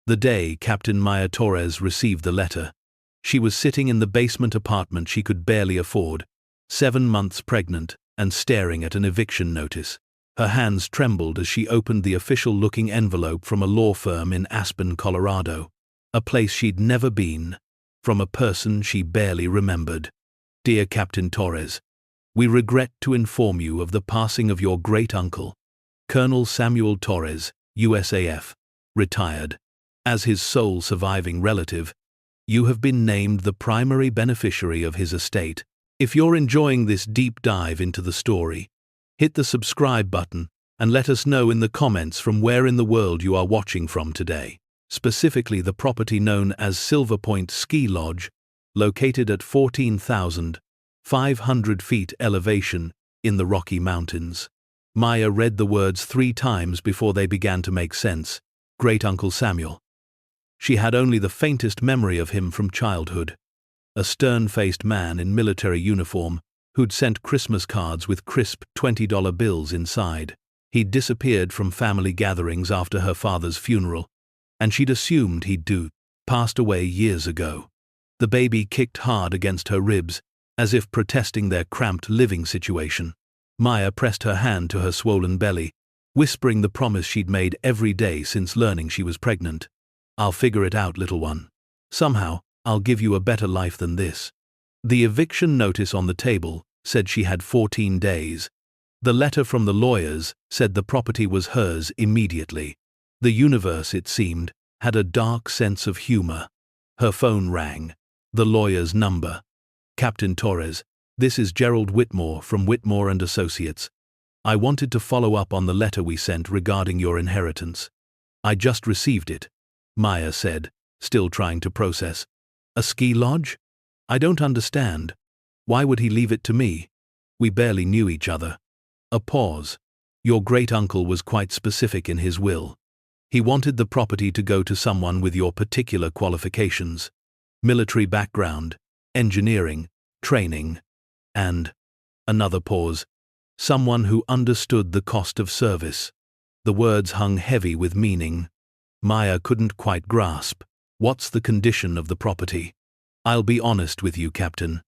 The day Captain Maya Torres received the letter, she was sitting in the basement apartment she could barely afford, 7 months pregnant, and staring at an eviction notice. Her hands trembled as she opened the official-looking envelope from a law firm in Aspen, Colorado, a place she'd never been, from a person she barely remembered. Dear Captain Torres, we regret to inform you of the passing of your great-uncle, Colonel Samuel Torres, USAF, retired. As his sole surviving relative, you have been named the primary beneficiary of his estate. If you're enjoying this deep dive into the story, hit the subscribe button and let us know in the comments from where in the world you are watching from today. Specifically the property known as Silverpoint Ski Lodge, located at 14,500 feet elevation in the Rocky Mountains. Maya read the words 3 times before they began to make sense. Great Uncle Samuel. She had only the faintest memory of him from childhood. A stern-faced man in military uniform who'd sent Christmas cards with crisp $20 bills inside. He'd disappeared from family gatherings after her father's funeral, and she'd assumed he'd passed away years ago. The baby kicked hard against her ribs, as if protesting their cramped living situation. Maya pressed her hand to her swollen belly, whispering the promise she'd made every day since learning she was pregnant. I'll figure it out, little one. Somehow, I'll give you a better life than this. The eviction notice on the table said she had 14 days. The letter from the lawyers said the property was hers immediately. The universe, it seemed, had a dark sense of humor. Her phone rang. The lawyer's number. Captain Torres, this is Gerald Whitmore from Whitmore & Associates. I wanted to follow up on the letter we sent regarding your inheritance. I just received it, Maya said, still trying to process. A ski lodge? I don't understand. Why would he leave it to me? We barely knew each other. A pause. Your great-uncle was quite specific in his will. He wanted the property to go to someone with your particular qualifications. Military background, engineering, training, and, another pause, someone who understood the cost of service. The words hung heavy with meaning. Maya couldn't quite grasp. What's the condition of the property? I'll be honest with you, Captain.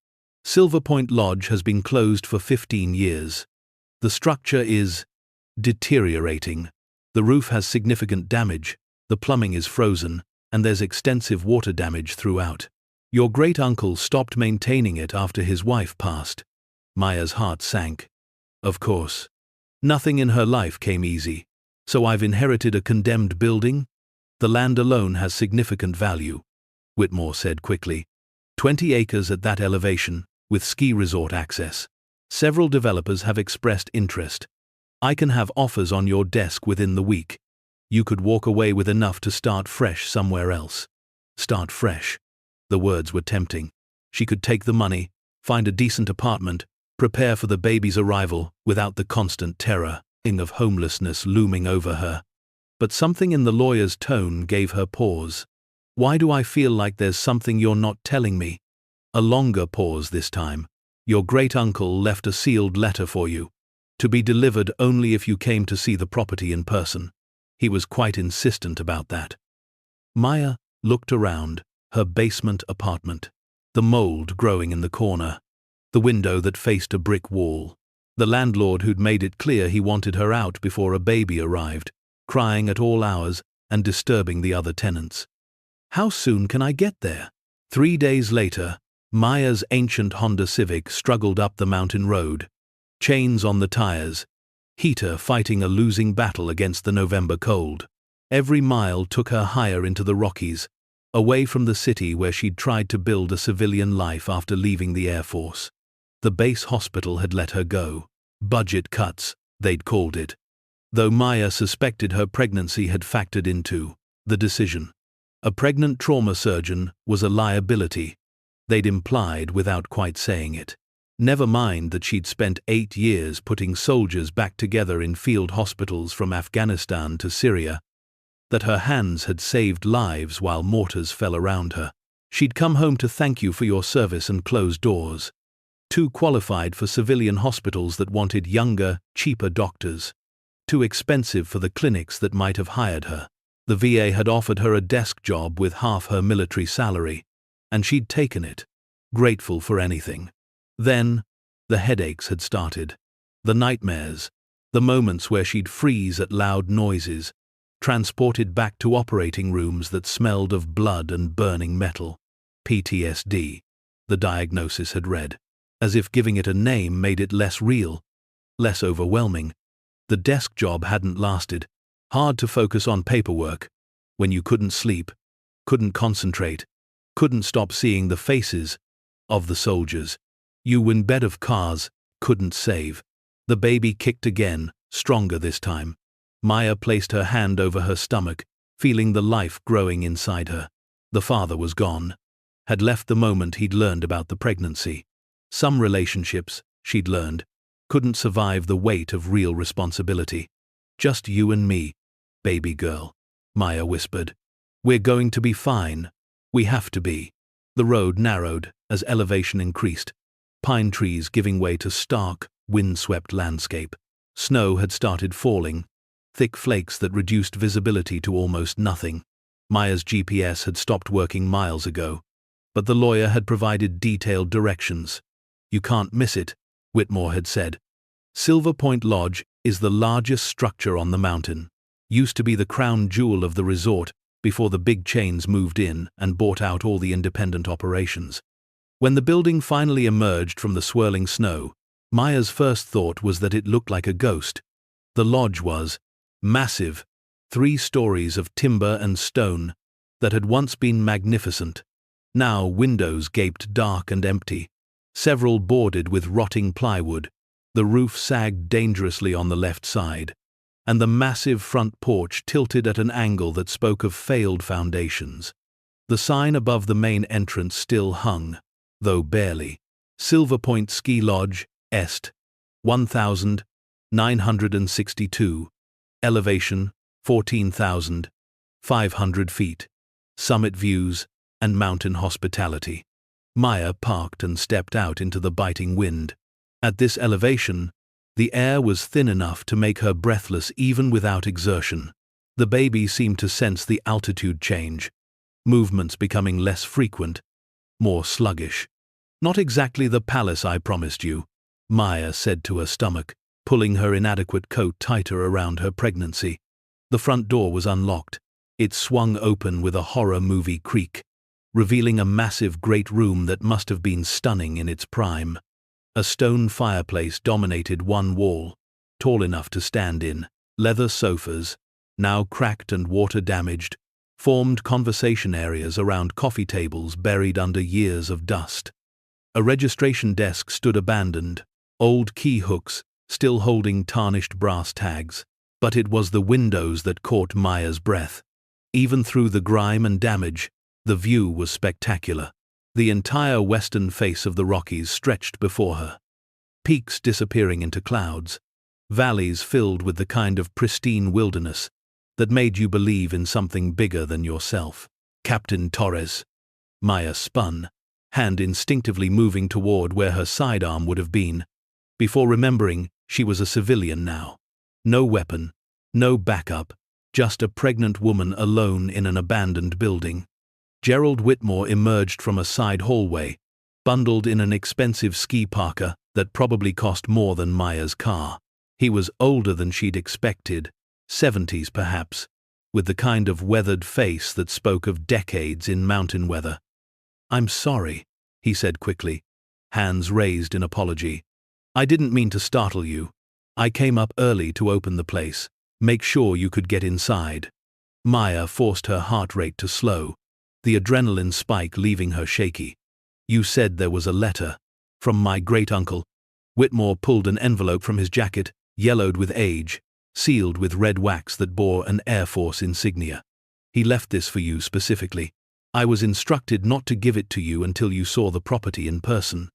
Silverpoint Lodge has been closed for 15 years. The structure is deteriorating. The roof has significant damage, the plumbing is frozen, and there's extensive water damage throughout. Your great-uncle stopped maintaining it after his wife passed. Maya's heart sank. Of course. Nothing in her life came easy. So I've inherited a condemned building? The land alone has significant value, Whitmore said quickly. 20 acres at that elevation, with ski resort access. Several developers have expressed interest. I can have offers on your desk within the week. You could walk away with enough to start fresh somewhere else. Start fresh. The words were tempting. She could take the money, find a decent apartment, prepare for the baby's arrival without the constant terror of homelessness looming over her. But something in the lawyer's tone gave her pause. Why do I feel like there's something you're not telling me? A longer pause this time. Your great-uncle left a sealed letter for you, to be delivered only if you came to see the property in person. He was quite insistent about that. Maya looked around, her basement apartment, the mold growing in the corner, the window that faced a brick wall, the landlord who'd made it clear he wanted her out before a baby arrived, crying at all hours and disturbing the other tenants. How soon can I get there? 3 days later, Maya's ancient Honda Civic struggled up the mountain road, chains on the tires, heater fighting a losing battle against the November cold. Every mile took her higher into the Rockies, away from the city where she'd tried to build a civilian life after leaving the Air Force. The base hospital had let her go. Budget cuts, they'd called it. Though Maya suspected her pregnancy had factored into the decision. A pregnant trauma surgeon was a liability, they'd implied without quite saying it. Never mind that she'd spent 8 years putting soldiers back together in field hospitals from Afghanistan to Syria, that her hands had saved lives while mortars fell around her. She'd come home to thank you for your service and close doors. Too qualified for civilian hospitals that wanted younger, cheaper doctors. Too expensive for the clinics that might have hired her. The VA had offered her a desk job with half her military salary, and she'd taken it, grateful for anything. Then, the headaches had started. The nightmares, the moments where she'd freeze at loud noises, transported back to operating rooms that smelled of blood and burning metal. PTSD, the diagnosis had read, as if giving it a name made it less real, less overwhelming. The desk job hadn't lasted. Hard to focus on paperwork, when you couldn't sleep, couldn't concentrate, couldn't stop seeing the faces of the soldiers. You in bed of cars, couldn't save. The baby kicked again, stronger this time. Maya placed her hand over her stomach, feeling the life growing inside her. The father was gone. Had left the moment he'd learned about the pregnancy. Some relationships, she'd learned, couldn't survive the weight of real responsibility. Just you and me, baby girl, Maya whispered. We're going to be fine. We have to be. The road narrowed as elevation increased, pine trees giving way to stark, wind-swept landscape. Snow had started falling, thick flakes that reduced visibility to almost nothing. Maya's GPS had stopped working miles ago, but the lawyer had provided detailed directions. You can't miss it, Whitmore had said. Silverpoint Lodge is the largest structure on the mountain. Used to be the crown jewel of the resort before the big chains moved in and bought out all the independent operations. When the building finally emerged from the swirling snow, Maya's first thought was that it looked like a ghost. The lodge was massive, 3 stories of timber and stone that had once been magnificent. Now windows gaped dark and empty, several boarded with rotting plywood. The roof sagged dangerously on the left side, and the massive front porch tilted at an angle that spoke of failed foundations. The sign above the main entrance still hung, though barely. Silverpoint Ski Lodge, Est. 1,962. Elevation, 14,500 feet. Summit views and mountain hospitality. Maya parked and stepped out into the biting wind. At this elevation, the air was thin enough to make her breathless even without exertion. The baby seemed to sense the altitude change, movements becoming less frequent, more sluggish. Not exactly the palace I promised you, Maya said to her stomach, pulling her inadequate coat tighter around her pregnancy. The front door was unlocked. It swung open with a horror movie creak, revealing a massive great room that must have been stunning in its prime. A stone fireplace dominated one wall, tall enough to stand in. Leather sofas, now cracked and water-damaged, formed conversation areas around coffee tables buried under years of dust. A registration desk stood abandoned, old key hooks still holding tarnished brass tags. But it was the windows that caught Maya's breath. Even through the grime and damage, the view was spectacular. The entire western face of the Rockies stretched before her. Peaks disappearing into clouds, valleys filled with the kind of pristine wilderness that made you believe in something bigger than yourself. Captain Torres. Maya spun, hand instinctively moving toward where her sidearm would have been, before remembering she was a civilian now. No weapon, no backup, just a pregnant woman alone in an abandoned building. Gerald Whitmore emerged from a side hallway, bundled in an expensive ski parka that probably cost more than Maya's car. He was older than she'd expected, 70s perhaps, with the kind of weathered face that spoke of decades in mountain weather. "I'm sorry," he said quickly, hands raised in apology. "I didn't mean to startle you. I came up early to open the place, make sure you could get inside." Maya forced her heart rate to slow, the adrenaline spike leaving her shaky. "You said there was a letter. From my great-uncle." Whitmore pulled an envelope from his jacket, yellowed with age, sealed with red wax that bore an Air Force insignia. "He left this for you specifically. I was instructed not to give it to you until you saw the property in person."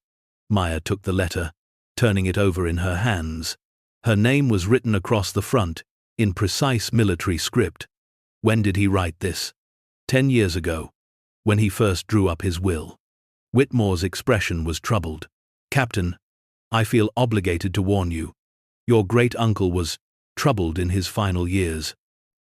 Maya took the letter, turning it over in her hands. Her name was written across the front, in precise military script. When did he write this? 10 years ago, when he first drew up his will. Whitmore's expression was troubled. "Captain, I feel obligated to warn you. Your great-uncle was troubled in his final years.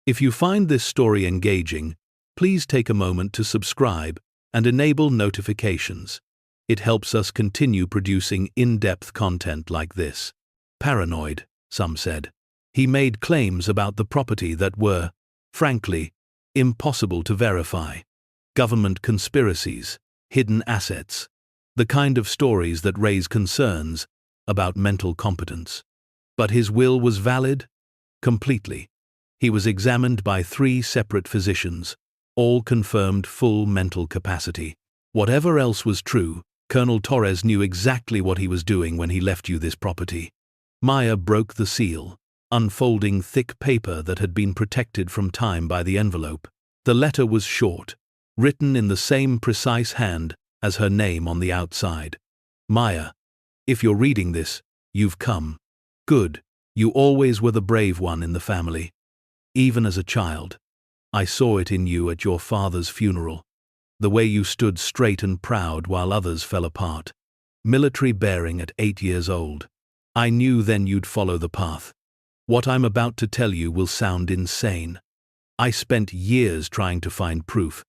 If you find this story engaging, please take a moment to subscribe and enable notifications. It helps us continue producing in-depth content like this. Paranoid, some said. He made claims about the property that were, frankly, impossible to verify. Government conspiracies, hidden assets, the kind of stories that raise concerns about mental competence. But his will was valid? Completely. He was examined by 3 separate physicians, all confirmed full mental capacity. Whatever else was true, Colonel Torres knew exactly what he was doing when he left you this property. Maya broke the seal, unfolding thick paper that had been protected from time by the envelope. The letter was short, written in the same precise hand as her name on the outside. Maya, if you're reading this, you've come. Good. You always were the brave one in the family. Even as a child. I saw it in you at your father's funeral. The way you stood straight and proud while others fell apart. Military bearing at 8 years old. I knew then you'd follow the path. What I'm about to tell you will sound insane. I spent years trying to find proof,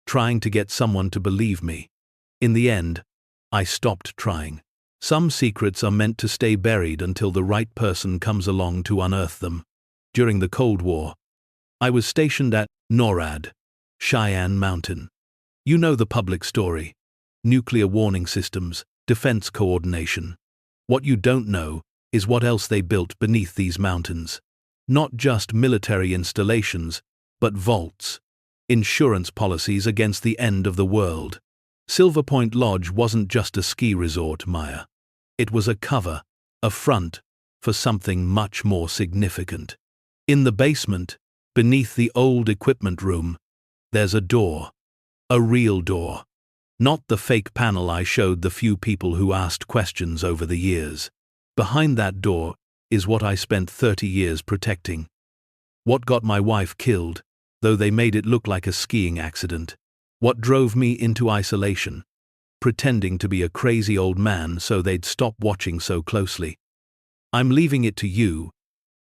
trying to get someone to believe me. In the end, I stopped trying. Some secrets are meant to stay buried until the right person comes along to unearth them. During the Cold War, I was stationed at NORAD, Cheyenne Mountain. You know the public story. Nuclear warning systems, defense coordination. What you don't know is what else they built beneath these mountains. Not just military installations, but vaults. Insurance policies against the end of the world. Silverpoint Lodge wasn't just a ski resort, Maya. It was a cover, a front, for something much more significant. In the basement, beneath the old equipment room, there's a door. A real door. Not the fake panel I showed the few people who asked questions over the years. Behind that door is what I spent 30 years protecting. What got my wife killed, though they made it look like a skiing accident. What drove me into isolation, pretending to be a crazy old man so they'd stop watching so closely. I'm leaving it to you,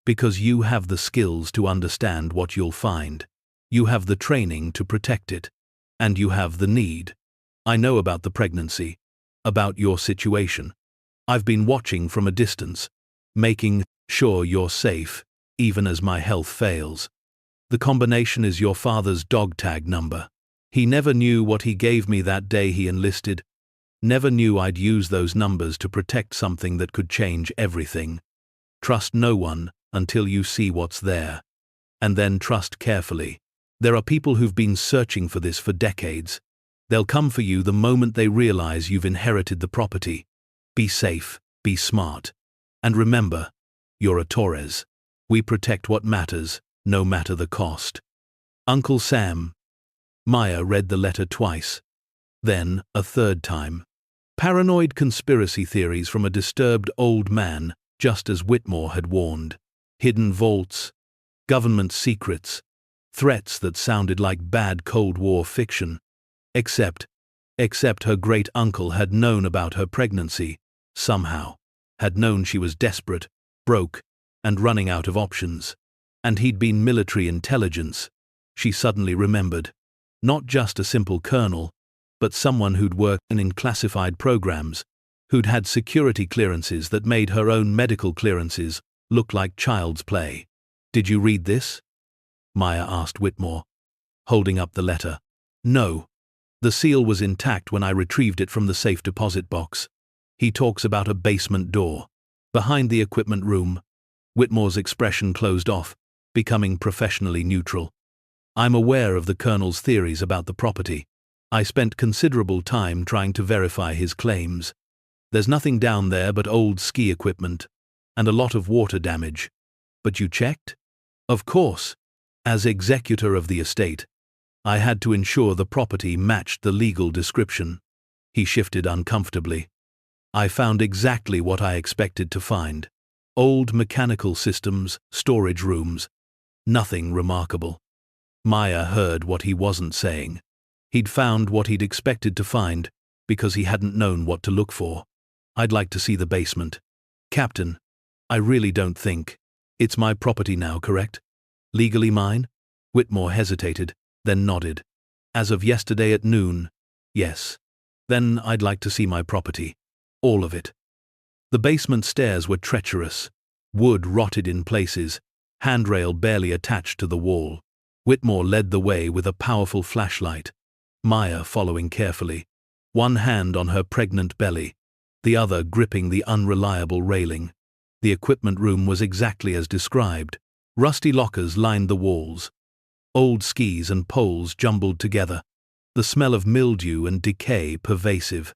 because you have the skills to understand what you'll find. You have the training to protect it. And you have the need. I know about the pregnancy, about your situation. I've been watching from a distance, making sure you're safe, even as my health fails. The combination is your father's dog tag number. He never knew what he gave me that day he enlisted. Never knew I'd use those numbers to protect something that could change everything. Trust no one until you see what's there. And then trust carefully. There are people who've been searching for this for decades. They'll come for you the moment they realize you've inherited the property. Be safe, be smart. And remember, you're a Torres. We protect what matters, no matter the cost. Uncle Sam. Maya read the letter twice. Then, a third time. Paranoid conspiracy theories from a disturbed old man, just as Whitmore had warned. Hidden vaults. Government secrets. Threats that sounded like bad Cold War fiction. Except her great-uncle had known about her pregnancy, somehow. Had known she was desperate, broke, and running out of options. And he'd been military intelligence. She suddenly remembered. Not just a simple colonel, but someone who'd worked in classified programs, who'd had security clearances that made her own medical clearances look like child's play. Did you read this? Maya asked Whitmore, holding up the letter. No. The seal was intact when I retrieved it from the safe deposit box. He talks about a basement door. Behind the equipment room. Whitmore's expression closed off, becoming professionally neutral. I'm aware of the colonel's theories about the property. I spent considerable time trying to verify his claims. There's nothing down there but old ski equipment, and a lot of water damage. But you checked? Of course. As executor of the estate, I had to ensure the property matched the legal description. He shifted uncomfortably. I found exactly what I expected to find. Old mechanical systems, storage rooms. Nothing remarkable. Maya heard what he wasn't saying. He'd found what he'd expected to find, because he hadn't known what to look for. I'd like to see the basement. Captain, I really don't think. It's my property now, correct? Legally mine? Whitmore hesitated, then nodded. As of yesterday at noon, yes. Then I'd like to see my property. All of it. The basement stairs were treacherous. Wood rotted in places, handrail barely attached to the wall. Whitmore led the way with a powerful flashlight, Maya following carefully, one hand on her pregnant belly, the other gripping the unreliable railing. The equipment room was exactly as described. Rusty lockers lined the walls. Old skis and poles jumbled together, the smell of mildew and decay pervasive.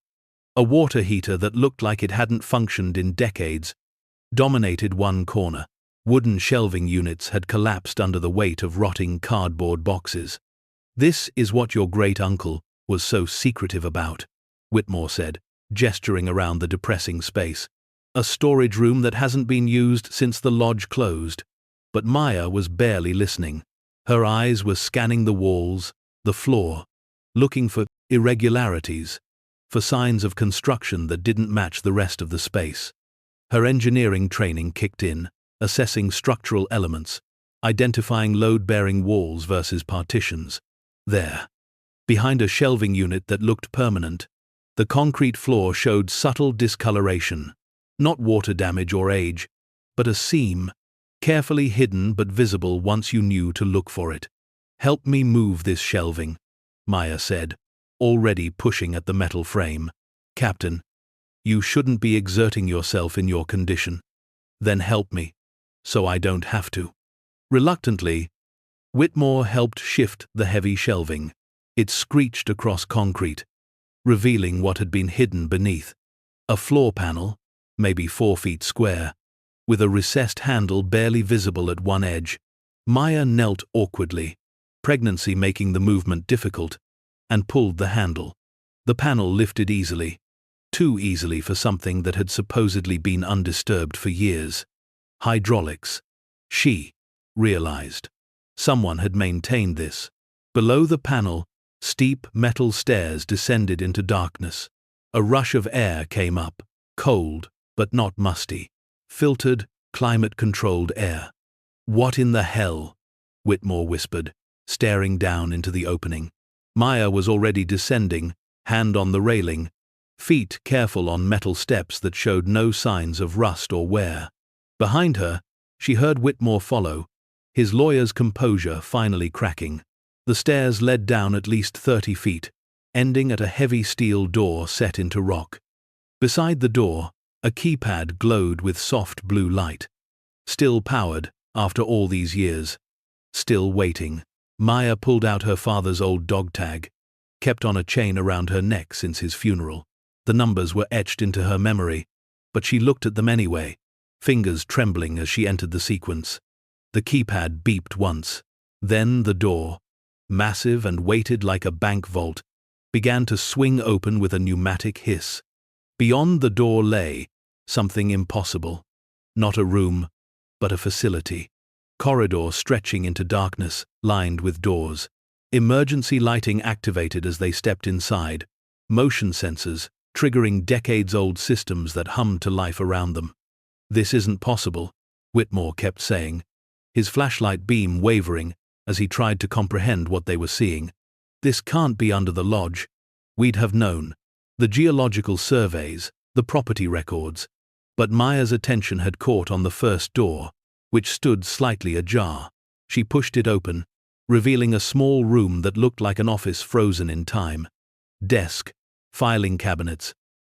A water heater that looked like it hadn't functioned in decades dominated one corner. Wooden shelving units had collapsed under the weight of rotting cardboard boxes. "This is what your great-uncle was so secretive about," Whitmore said, gesturing around the depressing space. "A storage room that hasn't been used since the lodge closed." But Maya was barely listening. Her eyes were scanning the walls, the floor, looking for irregularities, for signs of construction that didn't match the rest of the space. Her engineering training kicked in, assessing structural elements, identifying load-bearing walls versus partitions. There, behind a shelving unit that looked permanent, the concrete floor showed subtle discoloration, not water damage or age, but a seam, carefully hidden but visible once you knew to look for it. "Help me move this shelving," Maya said, already pushing at the metal frame. "Captain, you shouldn't be exerting yourself in your condition." "Then help me, so I don't have to." Reluctantly, Whitmore helped shift the heavy shelving. It screeched across concrete, revealing what had been hidden beneath. A floor panel, maybe 4 feet square, with a recessed handle barely visible at one edge. Maya knelt awkwardly, pregnancy making the movement difficult, and pulled the handle. The panel lifted easily, too easily for something that had supposedly been undisturbed for years. Hydraulics. She realized. Someone had maintained this. Below the panel, steep metal stairs descended into darkness. A rush of air came up, cold, but not musty. Filtered, climate-controlled air. "What in the hell?" Whitmore whispered, staring down into the opening. Maya was already descending, hand on the railing, feet careful on metal steps that showed no signs of rust or wear. Behind her, she heard Whitmore follow, his lawyer's composure finally cracking. The stairs led down at least 30 feet, ending at a heavy steel door set into rock. Beside the door, a keypad glowed with soft blue light. Still powered, after all these years. Still waiting. Maya pulled out her father's old dog tag, kept on a chain around her neck since his funeral. The numbers were etched into her memory, but she looked at them anyway, fingers trembling as she entered the sequence. The keypad beeped once. Then the door, massive and weighted like a bank vault, began to swing open with a pneumatic hiss. Beyond the door lay something impossible. Not a room, but a facility. Corridor stretching into darkness, lined with doors. Emergency lighting activated as they stepped inside. Motion sensors, triggering decades-old systems that hummed to life around them. "This isn't possible," Whitmore kept saying, his flashlight beam wavering as he tried to comprehend what they were seeing. "This can't be under the lodge. We'd have known. The geological surveys, the property records." But Maya's attention had caught on the first door, which stood slightly ajar. She pushed it open, revealing a small room that looked like an office frozen in time. Desk, filing cabinets,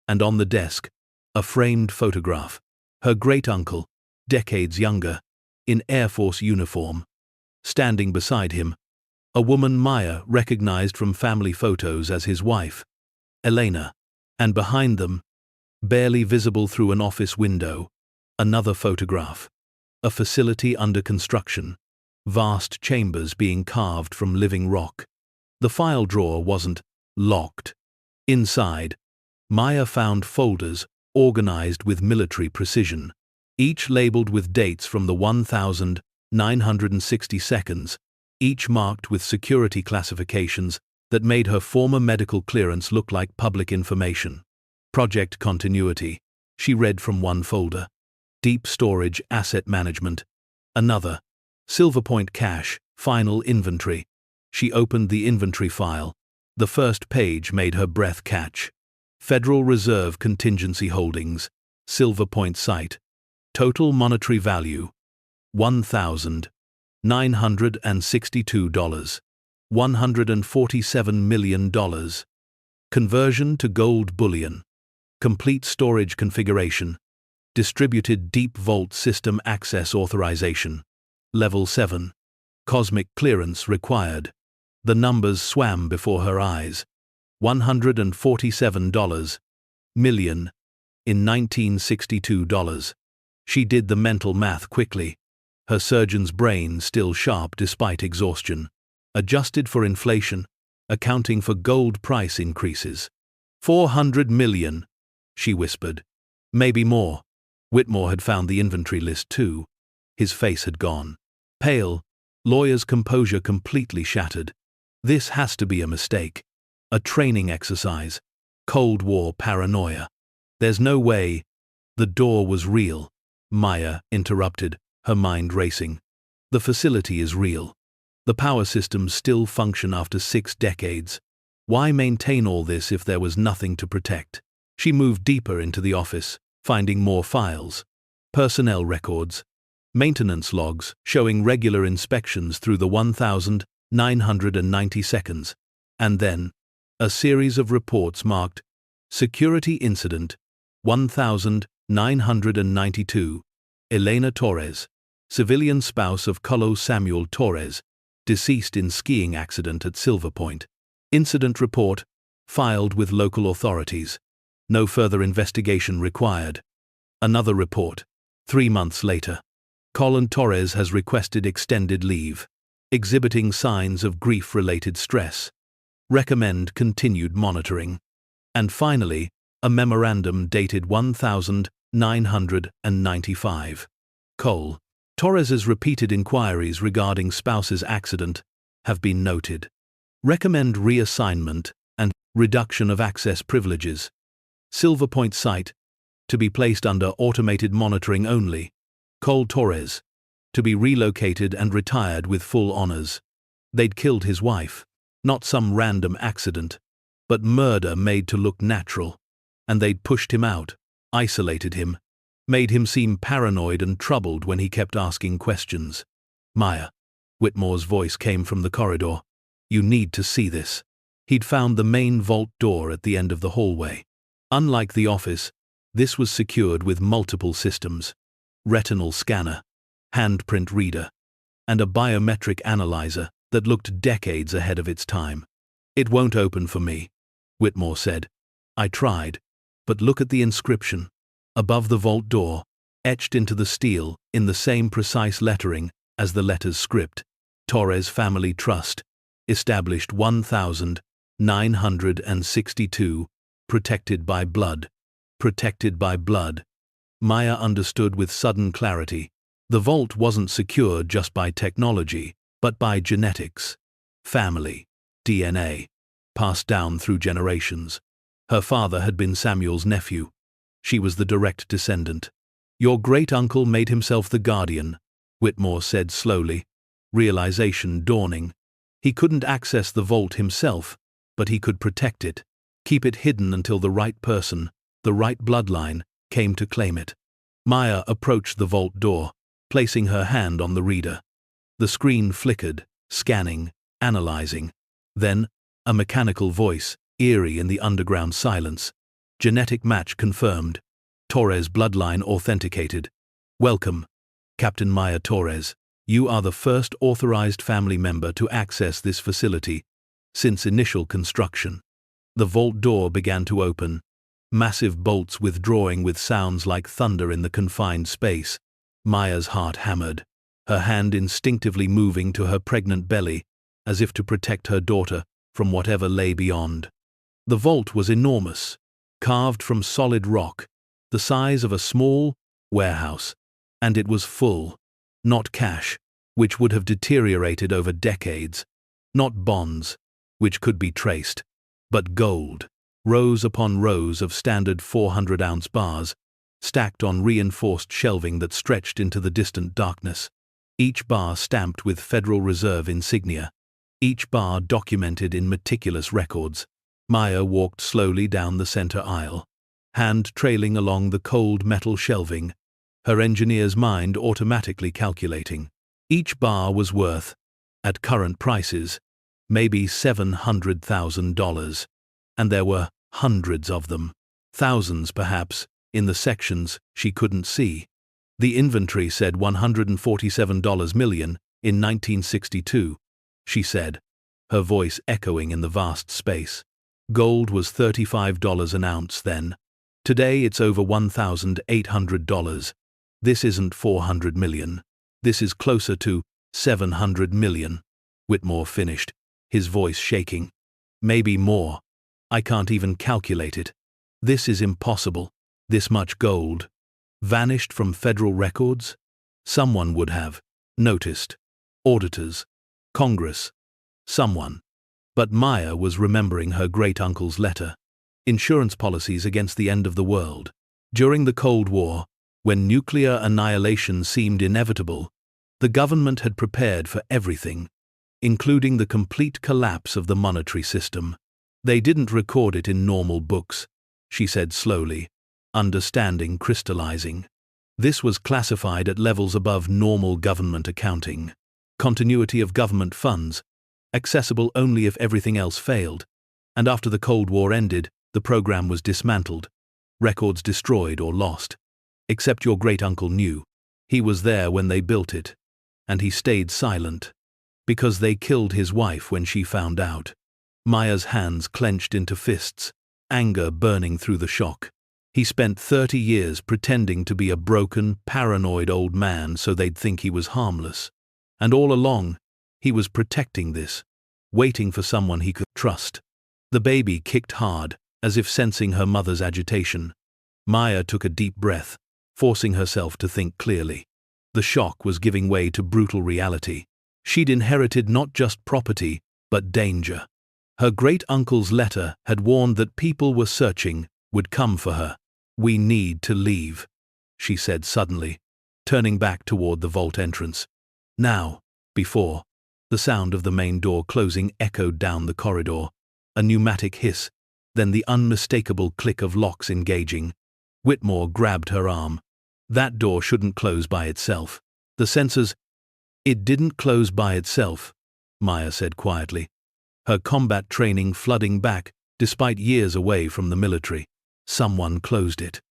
and on the desk, a framed photograph. Her great-uncle, decades younger, in Air Force uniform. Standing beside him, a woman Maya recognized from family photos as his wife, Elena, and behind them, barely visible through an office window, another photograph. A facility under construction, vast chambers being carved from living rock. The file drawer wasn't locked. Inside, Maya found folders organized with military precision, each labeled with dates from the 1960 seconds, each marked with security classifications that made her former medical clearance look like public information. Project continuity, she read from one folder. Deep storage asset management, another. Silverpoint cash, final inventory. She opened the inventory file. The first page made her breath catch. Federal Reserve Contingency Holdings, Silverpoint site. Total monetary value, $1,962. $147 million. Conversion to gold bullion. Complete storage configuration. Distributed Deep Vault System Access Authorization. Level 7. Cosmic clearance required. The numbers swam before her eyes. $147 million in 1962 dollars. She did the mental math quickly. Her surgeon's brain still sharp despite exhaustion. Adjusted for inflation, accounting for gold price increases. 400 million, she whispered. Maybe more. Whitmore had found the inventory list too. His face had gone pale, lawyer's composure completely shattered. This has to be a mistake. A training exercise. Cold War paranoia. There's no way. The door was real. Maya interrupted, her mind racing. The facility is real. The power systems still function after 6 decades. Why maintain all this if there was nothing to protect? She moved deeper into the office, finding more files. Personnel records. Maintenance logs showing regular inspections through the 1,990 seconds. And then, a series of reports marked Security Incident 1992. Elena Torres, civilian spouse of Colo Samuel Torres, deceased in skiing accident at Silverpoint. Incident report, filed with local authorities. No further investigation required. Another report, 3 months later. Colin Torres has requested extended leave, exhibiting signs of grief-related stress. Recommend continued monitoring. And finally, a memorandum dated 1995. Cole. Torres's repeated inquiries regarding spouse's accident have been noted. Recommend reassignment and reduction of access privileges. Silverpoint site, to be placed under automated monitoring only. Cole Torres, to be relocated and retired with full honors. They'd killed his wife, not some random accident, but murder made to look natural. And they'd pushed him out, isolated him, made him seem paranoid and troubled when he kept asking questions. Maya. Whitmore's voice came from the corridor. You need to see this. He'd found the main vault door at the end of the hallway. Unlike the office, this was secured with multiple systems. Retinal scanner, handprint reader, and a biometric analyzer that looked decades ahead of its time. It won't open for me, Whitmore said. I tried, but look at the inscription. Above the vault door, etched into the steel in the same precise lettering as the letter's script, Torres Family Trust, established 1962, protected by blood. Protected by blood. Maya understood with sudden clarity. The vault wasn't secured just by technology, but by genetics. Family. DNA. Passed down through generations. Her father had been Samuel's nephew. She was the direct descendant. Your great-uncle made himself the guardian, Whitmore said slowly, realization dawning. He couldn't access the vault himself, but he could protect it, keep it hidden until the right person, the right bloodline, came to claim it. Maya approached the vault door, placing her hand on the reader. The screen flickered, scanning, analyzing. Then, a mechanical voice, eerie in the underground silence. Genetic match confirmed. Torres bloodline authenticated. Welcome, Captain Maya Torres. You are the first authorized family member to access this facility since initial construction. The vault door began to open, massive bolts withdrawing with sounds like thunder in the confined space. Maya's heart hammered, her hand instinctively moving to her pregnant belly, as if to protect her daughter from whatever lay beyond. The vault was enormous, carved from solid rock, the size of a small warehouse, and it was full. Not cash, which would have deteriorated over decades, not bonds, which could be traced, but gold, rows upon rows of standard 400-ounce bars, stacked on reinforced shelving that stretched into the distant darkness. each bar stamped with Federal Reserve insignia, each bar documented in meticulous records. Maya walked slowly down the center aisle, hand trailing along the cold metal shelving, her engineer's mind automatically calculating. Each bar was worth, at current prices, maybe $700,000, and there were hundreds of them, thousands perhaps, in the sections she couldn't see. The inventory said $147 million in 1962, she said, her voice echoing in the vast space. Gold was $35 an ounce then. Today it's over $1,800. This isn't 400 million. This is closer to 700 million. Whitmore finished, his voice shaking. Maybe more. I can't even calculate it. This is impossible. This much gold. Vanished from federal records? Someone would have noticed. Auditors. Congress. Someone. But Maya was remembering her great-uncle's letter. Insurance policies against the end of the world. During the Cold War, when nuclear annihilation seemed inevitable, the government had prepared for everything, including the complete collapse of the monetary system. They didn't record it in normal books, she said slowly, understanding crystallizing. This was classified at levels above normal government accounting. Continuity of government funds, accessible only if everything else failed, and after the Cold War ended, the program was dismantled, records destroyed or lost. Except your great-uncle knew. He was there when they built it, and he stayed silent, because they killed his wife when she found out. Maya's hands clenched into fists, anger burning through the shock. He spent 30 years pretending to be a broken, paranoid old man so they'd think he was harmless. And all along, he was protecting this, waiting for someone he could trust. The baby kicked hard, as if sensing her mother's agitation. Maya took a deep breath, forcing herself to think clearly. The shock was giving way to brutal reality. She'd inherited not just property, but danger. Her great-uncle's letter had warned that people were searching, would come for her. "We need to leave," she said suddenly, turning back toward the vault entrance. Now, before, the sound of the main door closing echoed down the corridor, a pneumatic hiss, then the unmistakable click of locks engaging. Whitmore grabbed her arm. That door shouldn't close by itself. The sensors— It didn't close by itself, Maya said quietly, her combat training flooding back, despite years away from the military. Someone closed it.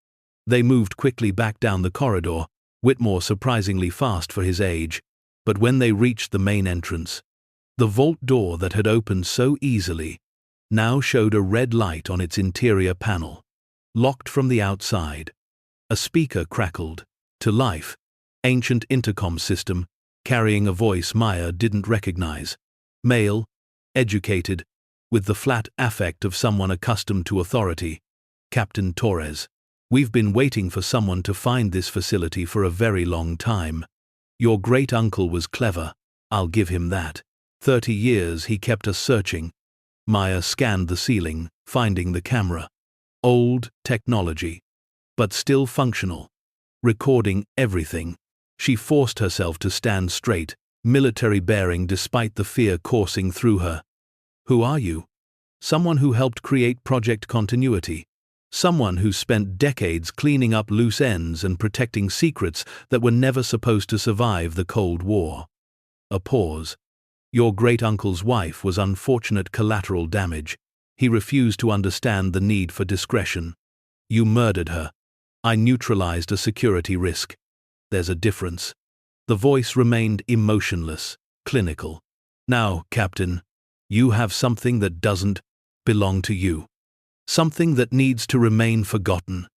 They moved quickly back down the corridor, Whitmore surprisingly fast for his age, but when they reached the main entrance, the vault door that had opened so easily now showed a red light on its interior panel. Locked from the outside. A speaker crackled, to life, ancient intercom system, carrying a voice Maya didn't recognize. Male, educated, with the flat affect of someone accustomed to authority. Captain Torres. "We've been waiting for someone to find this facility for a very long time. Your great-uncle was clever, I'll give him that. 30 years he kept us searching." Maya scanned the ceiling, finding the camera. Old technology, but still functional. Recording everything. She forced herself to stand straight, military bearing despite the fear coursing through her. "Who are you?" "Someone who helped create Project Continuity. Someone who spent decades cleaning up loose ends and protecting secrets that were never supposed to survive the Cold War." A pause. "Your great-uncle's wife was unfortunate collateral damage. He refused to understand the need for discretion. You murdered her. I neutralized a security risk. There's a difference." The voice remained emotionless, clinical. "Now, Captain, you have something that doesn't belong to you. Something that needs to remain forgotten.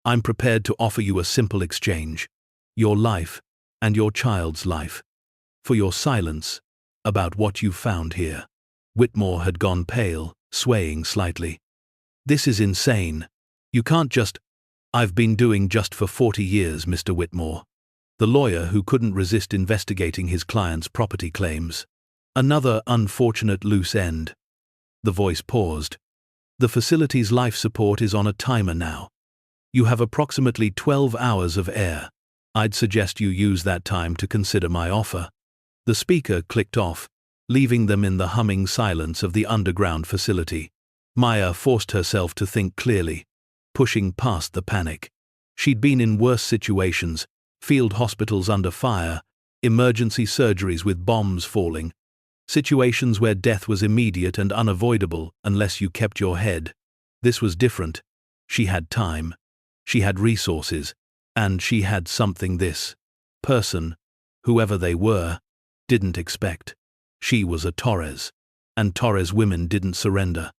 I'm prepared to offer you a simple exchange. Your life, and your child's life. For your silence about what you found here." Whitmore had gone pale, swaying slightly. "This is insane. You can't just— I've been doing just for 40 years, Mr. Whitmore." The lawyer who couldn't resist investigating his client's property claims. "Another unfortunate loose end." The voice paused. "The facility's life support is on a timer now. You have approximately 12 hours of air. I'd suggest you use that time to consider my offer." The speaker clicked off, leaving them in the humming silence of the underground facility. Maya forced herself to think clearly, pushing past the panic. She'd been in worse situations, field hospitals under fire, emergency surgeries with bombs falling, situations where death was immediate and unavoidable unless you kept your head. This was different. She had time, she had resources, and she had something this person, whoever they were, didn't expect. She was a Torres, and Torres women didn't surrender.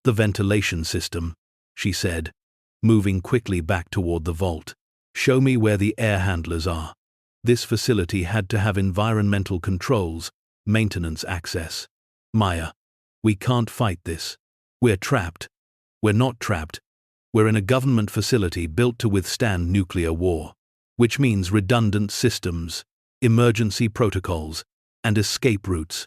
"The ventilation system," she said, moving quickly back toward the vault. "Show me where the air handlers are." This facility had to have environmental controls, maintenance access. "Maya, we can't fight this. We're trapped." "We're not trapped. We're in a government facility built to withstand nuclear war, which means redundant systems, emergency protocols, and escape routes."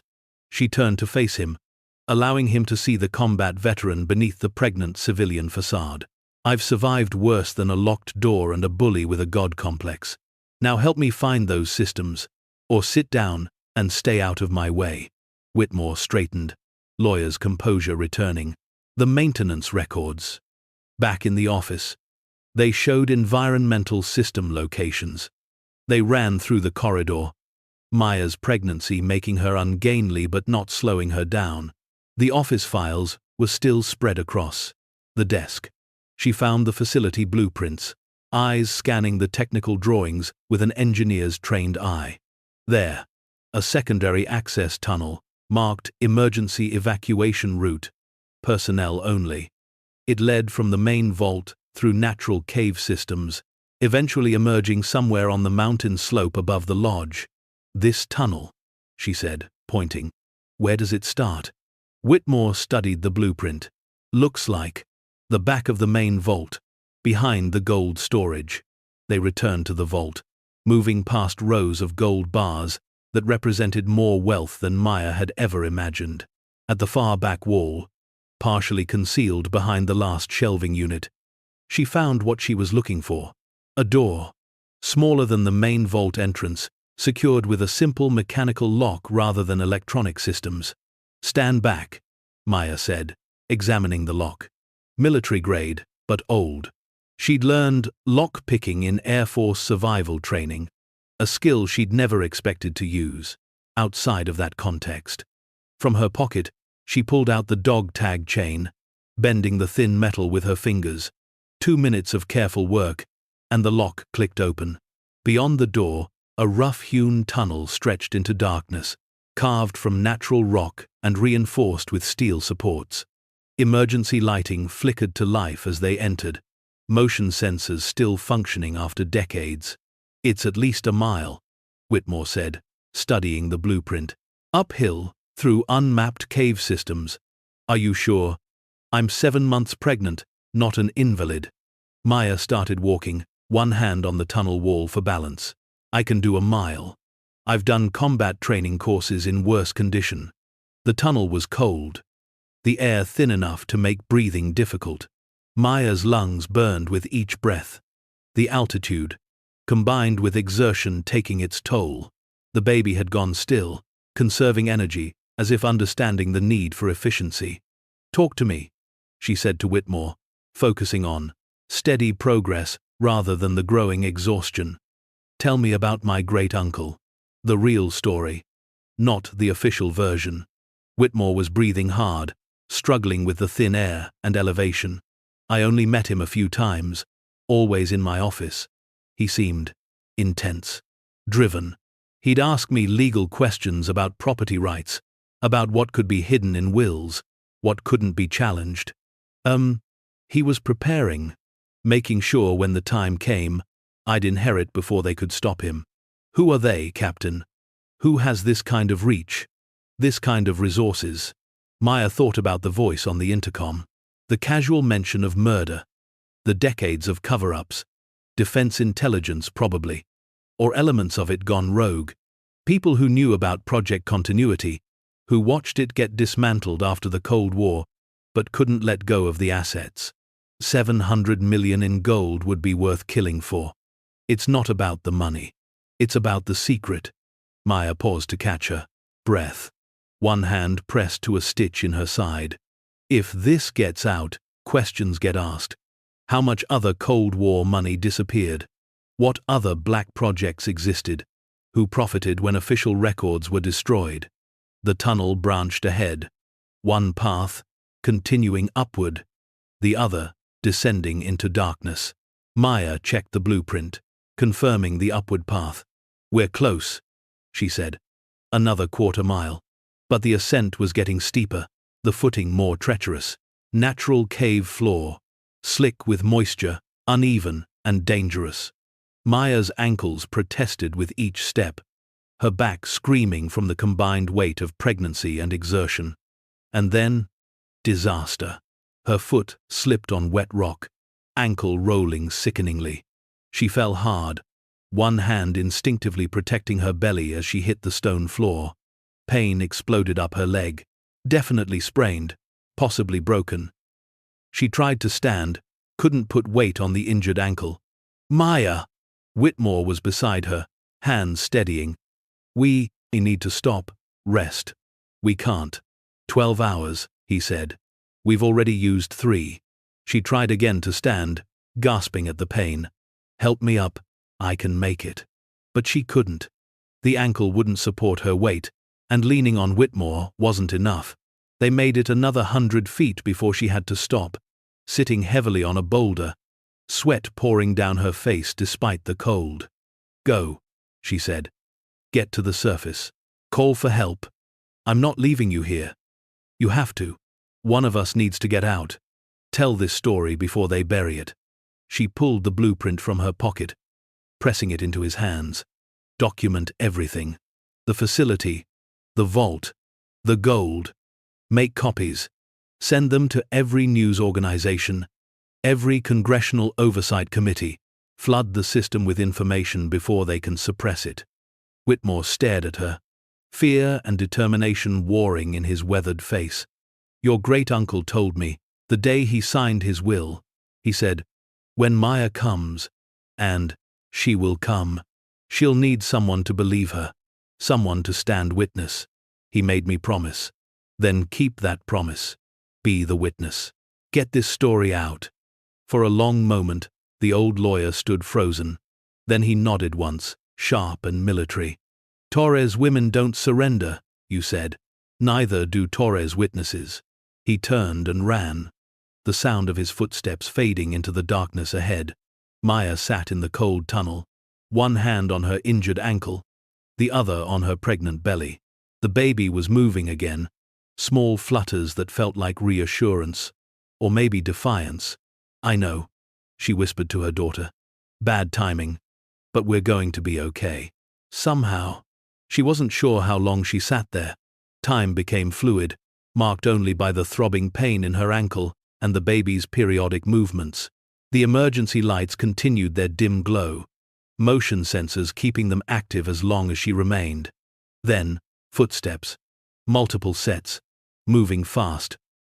She turned to face him, allowing him to see the combat veteran beneath the pregnant civilian facade. "I've survived worse than a locked door and a bully with a god complex. Now help me find those systems, or sit down and stay out of my way." Whitmore straightened, lawyer's composure returning. The maintenance records. Back in the office, they showed environmental system locations. They ran through the corridor, Maya's pregnancy making her ungainly but not slowing her down. The office files were still spread across the desk. She found the facility blueprints, eyes scanning the technical drawings with an engineer's trained eye. There, a secondary access tunnel, marked Emergency Evacuation Route, personnel only. It led from the main vault through natural cave systems, eventually emerging somewhere on the mountain slope above the lodge. "This tunnel," she said, pointing. "Where does it start?" Whitmore studied the blueprint. "Looks like the back of the main vault, behind the gold storage." They returned to the vault, moving past rows of gold bars that represented more wealth than Maya had ever imagined. At the far back wall, partially concealed behind the last shelving unit, she found what she was looking for. A door, smaller than the main vault entrance, secured with a simple mechanical lock rather than electronic systems. "Stand back," Maya said, examining the lock. Military grade, but old. She'd learned lock-picking in Air Force survival training, a skill she'd never expected to use outside of that context. From her pocket, she pulled out the dog tag chain, bending the thin metal with her fingers. 2 minutes of careful work, and the lock clicked open. Beyond the door, a rough-hewn tunnel stretched into darkness, carved from natural rock and reinforced with steel supports. Emergency lighting flickered to life as they entered, motion sensors still functioning after decades. "It's at least a mile," Whitmore said, studying the blueprint. "Uphill, through unmapped cave systems." "Are you sure?" "I'm 7 months pregnant, not an invalid." Maya started walking, one hand on the tunnel wall for balance. "I can do a mile. I've done combat training courses in worse condition." The tunnel was cold, the air thin enough to make breathing difficult. Maya's lungs burned with each breath. The altitude, combined with exertion taking its toll. The baby had gone still, conserving energy, as if understanding the need for efficiency. "Talk to me," she said to Whitmore, focusing on steady progress rather than the growing exhaustion. "Tell me about my great-uncle. The real story, not the official version." Whitmore was breathing hard, struggling with the thin air and elevation. "I only met him a few times, always in my office. He seemed intense, driven. He'd ask me legal questions about property rights, about what could be hidden in wills, what couldn't be challenged. He was preparing, making sure when the time came, I'd inherit before they could stop him." "Who are they, Captain? Who has this kind of reach? This kind of resources?" Maya thought about the voice on the intercom. The casual mention of murder. The decades of cover-ups. Defense intelligence, probably. Or elements of it gone rogue. People who knew about Project Continuity, who watched it get dismantled after the Cold War, but couldn't let go of the assets. 700 million in gold would be worth killing for. It's not about the money. It's about the secret. Maya paused to catch her breath. One hand pressed to a stitch in her side. If this gets out, questions get asked. How much other Cold War money disappeared? What other black projects existed? Who profited when official records were destroyed? The tunnel branched ahead. One path, continuing upward. The other, descending into darkness. Maya checked the blueprint, confirming the upward path. "We're close," she said. Another quarter mile. But the ascent was getting steeper, the footing more treacherous. Natural cave floor, slick with moisture, uneven and dangerous. Maya's ankles protested with each step, her back screaming from the combined weight of pregnancy and exertion. And then, disaster. Her foot slipped on wet rock, ankle rolling sickeningly. She fell hard, one hand instinctively protecting her belly as she hit the stone floor. Pain exploded up her leg, definitely sprained, possibly broken. She tried to stand, couldn't put weight on the injured ankle. "Maya!" Whitmore was beside her, hands steadying. We need to stop, rest. We can't." 12 hours, he said. "We've already used 3. She tried again to stand, gasping at the pain. "Help me up, I can make it." But she couldn't. The ankle wouldn't support her weight, and leaning on Whitmore wasn't enough. They made it another 100 feet before she had to stop, sitting heavily on a boulder, sweat pouring down her face despite the cold. "Go," she said. "Get to the surface. Call for help. I'm not leaving you here. You have to. One of us needs to get out. Tell this story before they bury it." She pulled the blueprint from her pocket, pressing it into his hands. "Document everything. The facility, the vault, the gold. Make copies. Send them to every news organization, every congressional oversight committee. Flood the system with information before they can suppress it." Whitmore stared at her, fear and determination warring in his weathered face. "Your great-uncle told me, the day he signed his will," he said, "when Maya comes, and she will come, she'll need someone to believe her, someone to stand witness. He made me promise. Then keep that promise. Be the witness. Get this story out." For a long moment, the old lawyer stood frozen. Then he nodded once, sharp and military. "Torres women don't surrender, you said. Neither do Torres witnesses." He turned and ran, the sound of his footsteps fading into the darkness ahead. Maya sat in the cold tunnel, one hand on her injured ankle, the other on her pregnant belly. The baby was moving again, small flutters that felt like reassurance, or maybe defiance. "I know," she whispered to her daughter. "Bad timing, but we're going to be okay." Somehow. She wasn't sure how long she sat there. Time became fluid, marked only by the throbbing pain in her ankle and the baby's periodic movements. The emergency lights continued their dim glow, motion sensors keeping them active as long as she remained. Then, footsteps. Multiple sets, moving fast,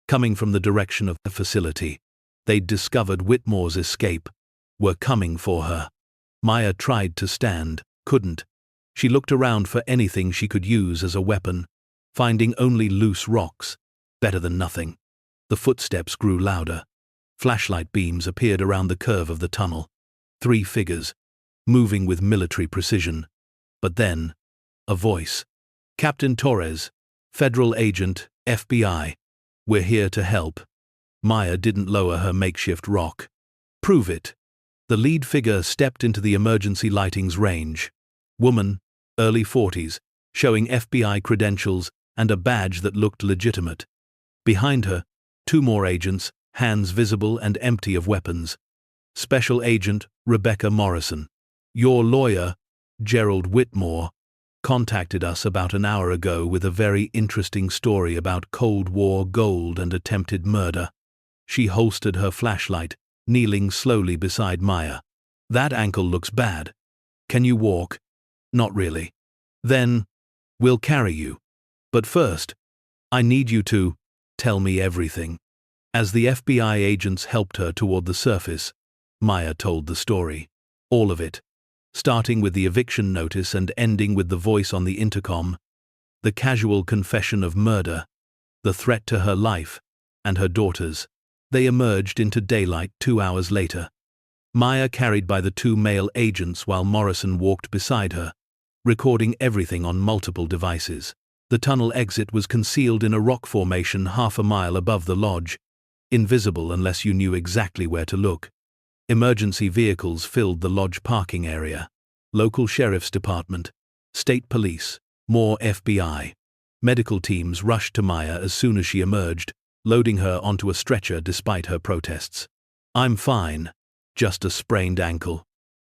coming from the direction of the facility. They'd discovered Whitmore's escape, were coming for her. Maya tried to stand, couldn't. She looked around for anything she could use as a weapon, finding only loose rocks. Better than nothing. The footsteps grew louder. Flashlight beams appeared around the curve of the tunnel. 3 figures, moving with military precision. But then, a voice. "Captain Torres, Federal Agent, FBI. We're here to help." Maya didn't lower her makeshift rock. "Prove it." The lead figure stepped into the emergency lighting's range. Woman, early 40s, showing FBI credentials and a badge that looked legitimate. Behind her, 2 more agents, hands visible and empty of weapons. Special Agent Rebecca Morrison. "Your lawyer, Gerald Whitmore, contacted us about an hour ago with a very interesting story about Cold War gold and attempted murder." She holstered her flashlight, kneeling slowly beside Maya. "That ankle looks bad. Can you walk?" "Not really." "Then, we'll carry you. But first, I need you to tell me everything." As the FBI agents helped her toward the surface, Maya told the story. All of it, starting with the eviction notice and ending with the voice on the intercom, the casual confession of murder, the threat to her life and her daughter's. They emerged into daylight 2 hours later. Maya carried by the 2 male agents while Morrison walked beside her, recording everything on multiple devices. The tunnel exit was concealed in a rock formation half a mile above the lodge, invisible unless you knew exactly where to look. Emergency vehicles filled the lodge parking area. Local sheriff's department, state police, more FBI. Medical teams rushed to Maya as soon as she emerged, loading her onto a stretcher despite her protests. "I'm fine. Just a sprained ankle.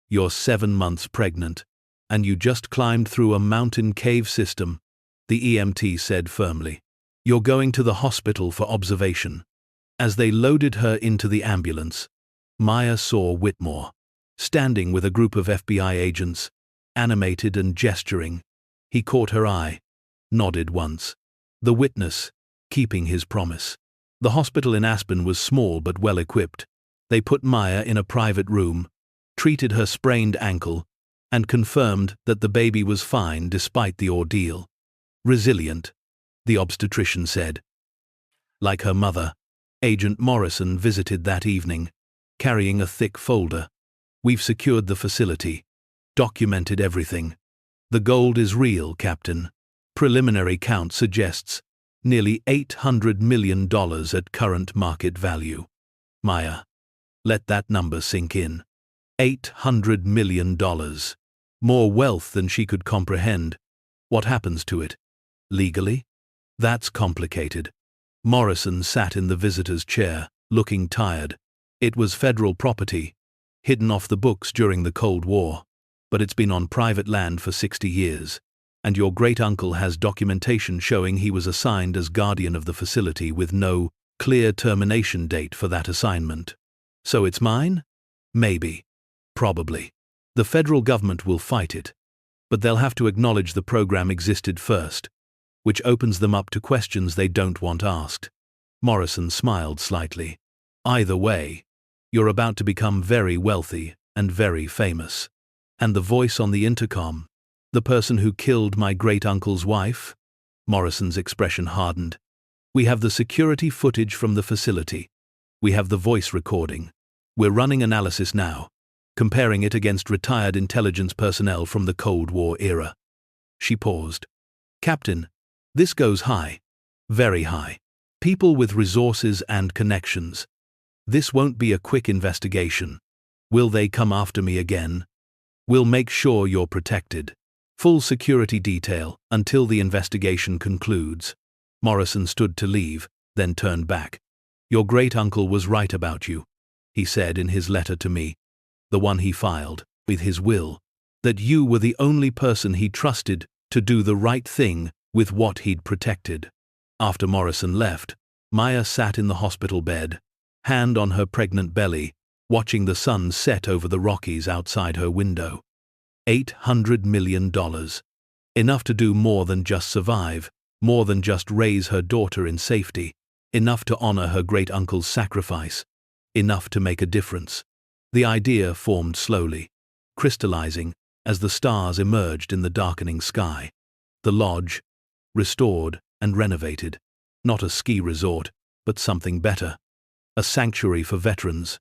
You're 7 months pregnant. And you just climbed through a mountain cave system," the EMT said firmly. "You're going to the hospital for observation." As they loaded her into the ambulance, Maya saw Whitmore, standing with a group of FBI agents, animated and gesturing. He caught her eye, nodded once. The witness, keeping his promise. The hospital in Aspen was small but well equipped. They put Maya in a private room, treated her sprained ankle, and confirmed that the baby was fine despite the ordeal. "Resilient," the obstetrician said. Like her mother, Agent Morrison visited that evening, carrying a thick folder. "We've secured the facility, documented everything. The gold is real, Captain. Preliminary count suggests nearly $800 million at current market value." Maya, let that number sink in. $800 million. More wealth than she could comprehend. What happens to it? Legally? That's complicated. Morrison sat in the visitor's chair, looking tired. "It was federal property, hidden off the books during the Cold War, but it's been on private land for 60 years. And your great-uncle has documentation showing he was assigned as guardian of the facility with no clear termination date for that assignment. So it's mine? Maybe. Probably. The federal government will fight it, but they'll have to acknowledge the program existed first, which opens them up to questions they don't want asked." Morrison smiled slightly. "Either way, you're about to become very wealthy and very famous." And the voice on the intercom, "The person who killed my great-uncle's wife?" Morrison's expression hardened. "We have the security footage from the facility. We have the voice recording. We're running analysis now, comparing it against retired intelligence personnel from the Cold War era." She paused. "Captain, this goes high. Very high. People with resources and connections. This won't be a quick investigation. Will they come after me again? We'll make sure you're protected. Full security detail until the investigation concludes." Morrison stood to leave, then turned back. "Your great-uncle was right about you," he said in his letter to me, the one he filed with his will, "that you were the only person he trusted to do the right thing with what he'd protected." After Morrison left, Maya sat in the hospital bed, hand on her pregnant belly, watching the sun set over the Rockies outside her window. $800 million. Enough to do more than just survive, more than just raise her daughter in safety, enough to honor her great-uncle's sacrifice, enough to make a difference. The idea formed slowly, crystallizing as the stars emerged in the darkening sky. The lodge, restored and renovated. Not a ski resort, but something better. A sanctuary for veterans,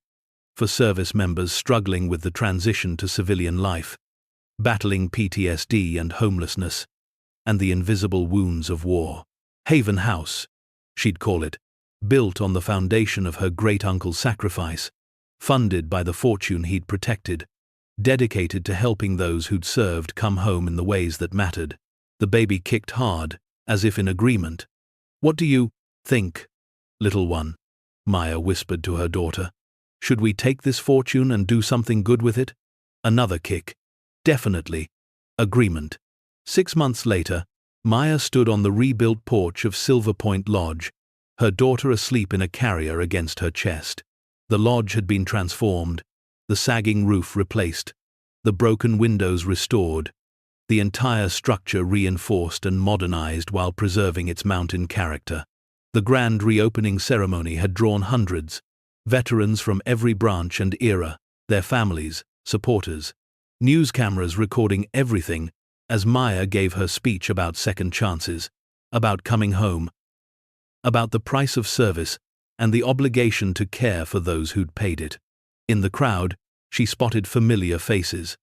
for service members struggling with the transition to civilian life, battling PTSD and homelessness, and the invisible wounds of war. Haven House, she'd call it, built on the foundation of her great-uncle's sacrifice, funded by the fortune he'd protected, dedicated to helping those who'd served come home in the ways that mattered. The baby kicked hard, as if in agreement. "What do you think, little one?" Maya whispered to her daughter. "Should we take this fortune and do something good with it?" Another kick. "Definitely. Agreement." 6 months later, Maya stood on the rebuilt porch of Silverpoint Lodge, her daughter asleep in a carrier against her chest. The lodge had been transformed, the sagging roof replaced, the broken windows restored, the entire structure reinforced and modernized while preserving its mountain character. The grand reopening ceremony had drawn hundreds, veterans from every branch and era, their families, supporters. News cameras recording everything as Maya gave her speech about second chances, about coming home, about the price of service and the obligation to care for those who'd paid it. In the crowd, she spotted familiar faces.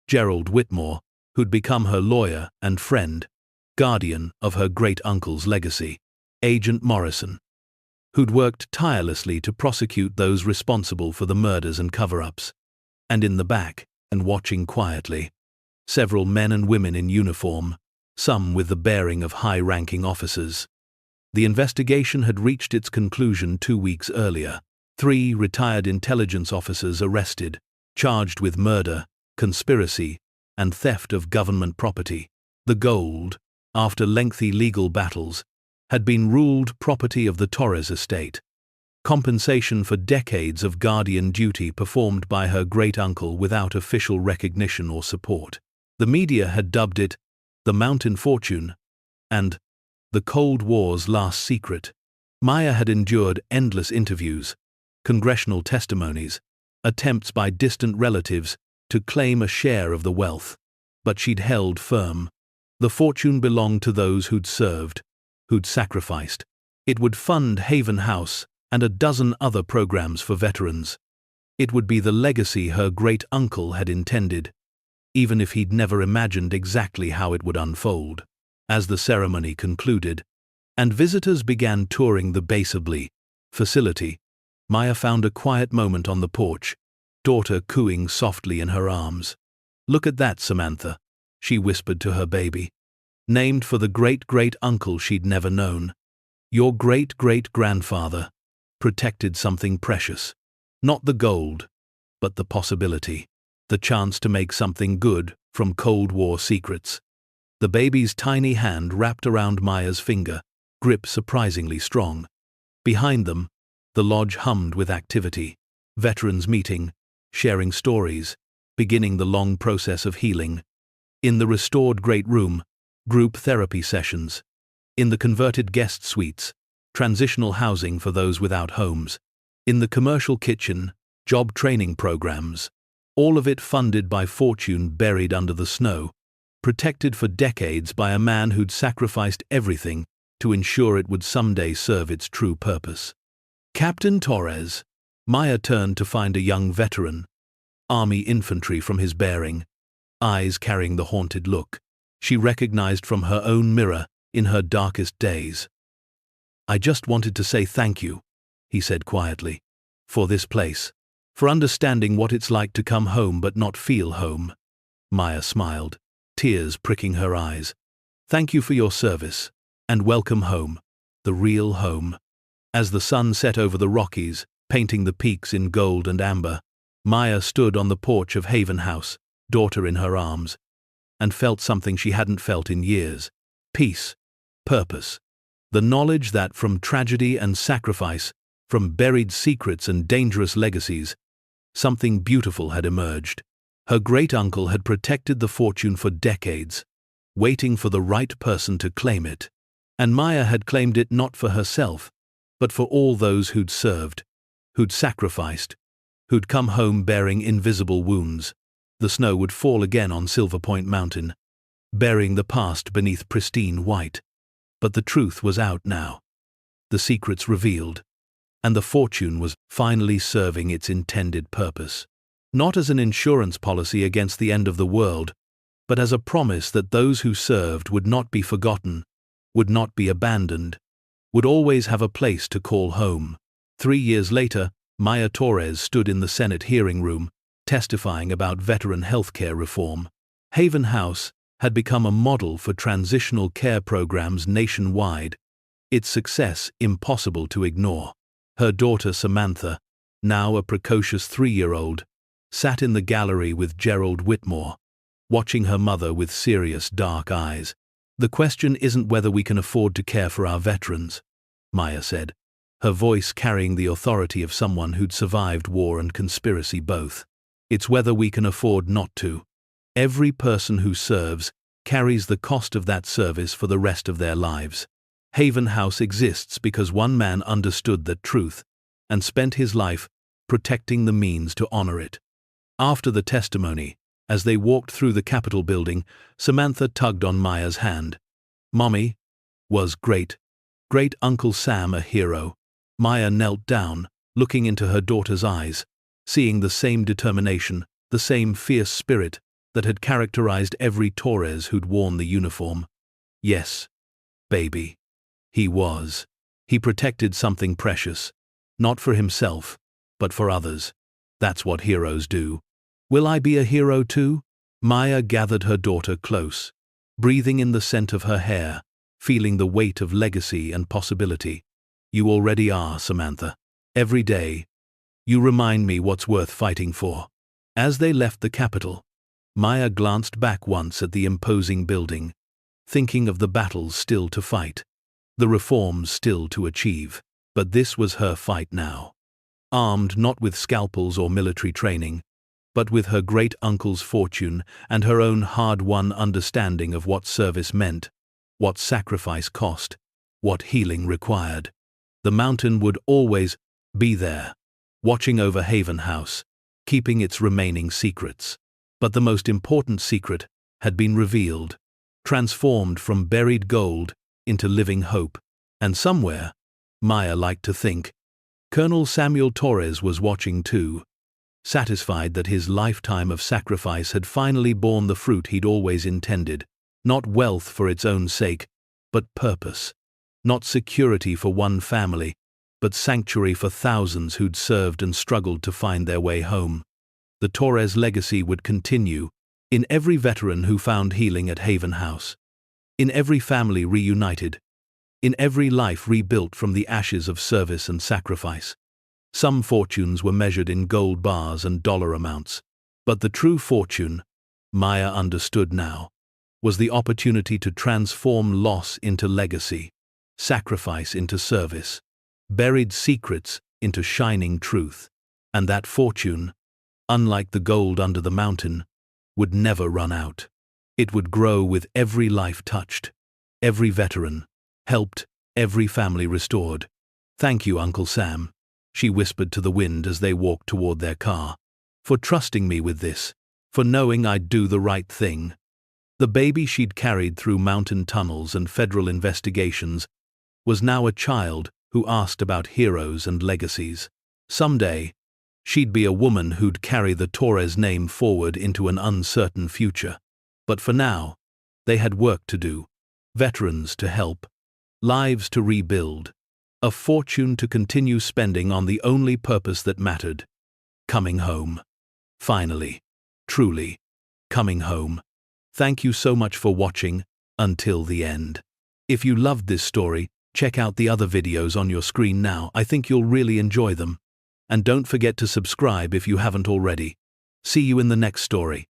Gerald Whitmore, who'd become her lawyer and friend, guardian of her great-uncle's legacy. Agent Morrison, who'd worked tirelessly to prosecute those responsible for the murders and cover-ups. And in the back, and watching quietly, several men and women in uniform, some with the bearing of high-ranking officers. The investigation had reached its conclusion 2 weeks earlier. 3 retired intelligence officers arrested, charged with murder, conspiracy, and theft of government property. The gold, after lengthy legal battles, had been ruled property of the Torres estate. Compensation for decades of guardian duty performed by her great-uncle without official recognition or support. The media had dubbed it the Mountain Fortune and the Cold War's last secret. Maya had endured endless interviews, congressional testimonies, attempts by distant relatives to claim a share of the wealth. But she'd held firm. The fortune belonged to those who'd served, who'd sacrificed. It would fund Haven House and a dozen other programs for veterans. It would be the legacy her great-uncle had intended, even if he'd never imagined exactly how it would unfold. As the ceremony concluded, and visitors began touring the Basably facility, Maya found a quiet moment on the porch, daughter cooing softly in her arms. "Look at that, Samantha," she whispered to her baby. "Named for the great-great-uncle she'd never known. Your great-great-grandfather protected something precious. Not the gold, but the possibility, the chance to make something good from Cold War secrets." The baby's tiny hand wrapped around Maya's finger, grip surprisingly strong. Behind them, the lodge hummed with activity. Veterans meeting, sharing stories, beginning the long process of healing. In the restored great room, group therapy sessions. In the converted guest suites, transitional housing for those without homes. In the commercial kitchen, job training programs. All of it funded by fortune buried under the snow, protected for decades by a man who'd sacrificed everything to ensure it would someday serve its true purpose. Captain Torres. Maya turned to find a young veteran, Army infantry from his bearing, eyes carrying the haunted look she recognized from her own mirror in her darkest days. "I just wanted to say thank you," he said quietly, "for this place, for understanding what it's like to come home but not feel home." Maya smiled, tears pricking her eyes. "Thank you for your service, and welcome home, the real home." As the sun set over the Rockies, painting the peaks in gold and amber, Maya stood on the porch of Haven House, daughter in her arms, and felt something she hadn't felt in years. Peace, purpose, the knowledge that from tragedy and sacrifice, from buried secrets and dangerous legacies, something beautiful had emerged. Her great-uncle had protected the fortune for decades, waiting for the right person to claim it. And Maya had claimed it not for herself, but for all those who'd served, who'd sacrificed, who'd come home bearing invisible wounds. The snow would fall again on Silverpoint Mountain, burying the past beneath pristine white. But the truth was out now. The secrets revealed, and the fortune was finally serving its intended purpose. Not as an insurance policy against the end of the world, but as a promise that those who served would not be forgotten, would not be abandoned, would always have a place to call home. 3 years later, Maya Torres stood in the Senate hearing room, testifying about veteran healthcare reform. Haven House had become a model for transitional care programs nationwide, its success impossible to ignore. Her daughter Samantha, now a precocious 3-year-old, sat in the gallery with Gerald Whitmore, watching her mother with serious dark eyes. "The question isn't whether we can afford to care for our veterans," Maya said, her voice carrying the authority of someone who'd survived war and conspiracy both. "It's whether we can afford not to. Every person who serves carries the cost of that service for the rest of their lives. Haven House exists because one man understood that truth and spent his life protecting the means to honor it." After the testimony, As they walked through the Capitol building, Samantha tugged on Maya's hand. "Mommy, was great Uncle Sam a hero?" Maya knelt down, looking into her daughter's eyes, seeing the same determination, the same fierce spirit that had characterized every Torres who'd worn the uniform. "Yes, baby. He was. He protected something precious. Not for himself, but for others. That's what heroes do. Will I be a hero too?" Maya gathered her daughter close, breathing in the scent of her hair, feeling the weight of legacy and possibility. "You already are, Samantha. Every day, you remind me what's worth fighting for." As they left the Capitol, Maya glanced back once at the imposing building, thinking of the battles still to fight, the reforms still to achieve. But this was her fight now. Armed not with scalpels or military training, but with her great-uncle's fortune and her own hard-won understanding of what service meant, what sacrifice cost, what healing required. The mountain would always be there, watching over Haven House, keeping its remaining secrets. But the most important secret had been revealed, transformed from buried gold into living hope. And somewhere, Maya liked to think, Colonel Samuel Torres was watching too, satisfied that his lifetime of sacrifice had finally borne the fruit he'd always intended. Not wealth for its own sake, but purpose. Not security for one family, but sanctuary for thousands who'd served and struggled to find their way home. The Torres legacy would continue, in every veteran who found healing at Haven House, in every family reunited, in every life rebuilt from the ashes of service and sacrifice. Some fortunes were measured in gold bars and dollar amounts, but the true fortune, Maya understood now, was the opportunity to transform loss into legacy, sacrifice into service, buried secrets into shining truth. And that fortune, unlike the gold under the mountain, would never run out. It would grow with every life touched, every veteran helped, every family restored. "Thank you, Uncle Sam," she whispered to the wind as they walked toward their car, "for trusting me with this, for knowing I'd do the right thing." The baby she'd carried through mountain tunnels and federal investigations was now a child who asked about heroes and legacies. Someday, she'd be a woman who'd carry the Torres name forward into an uncertain future. But for now, they had work to do, veterans to help, lives to rebuild, a fortune to continue spending on the only purpose that mattered: coming home. Finally, truly, coming home. Thank you so much for watching until the end. If you loved this story, check out the other videos on your screen now. I think you'll really enjoy them. And don't forget to subscribe if you haven't already. See you in the next story.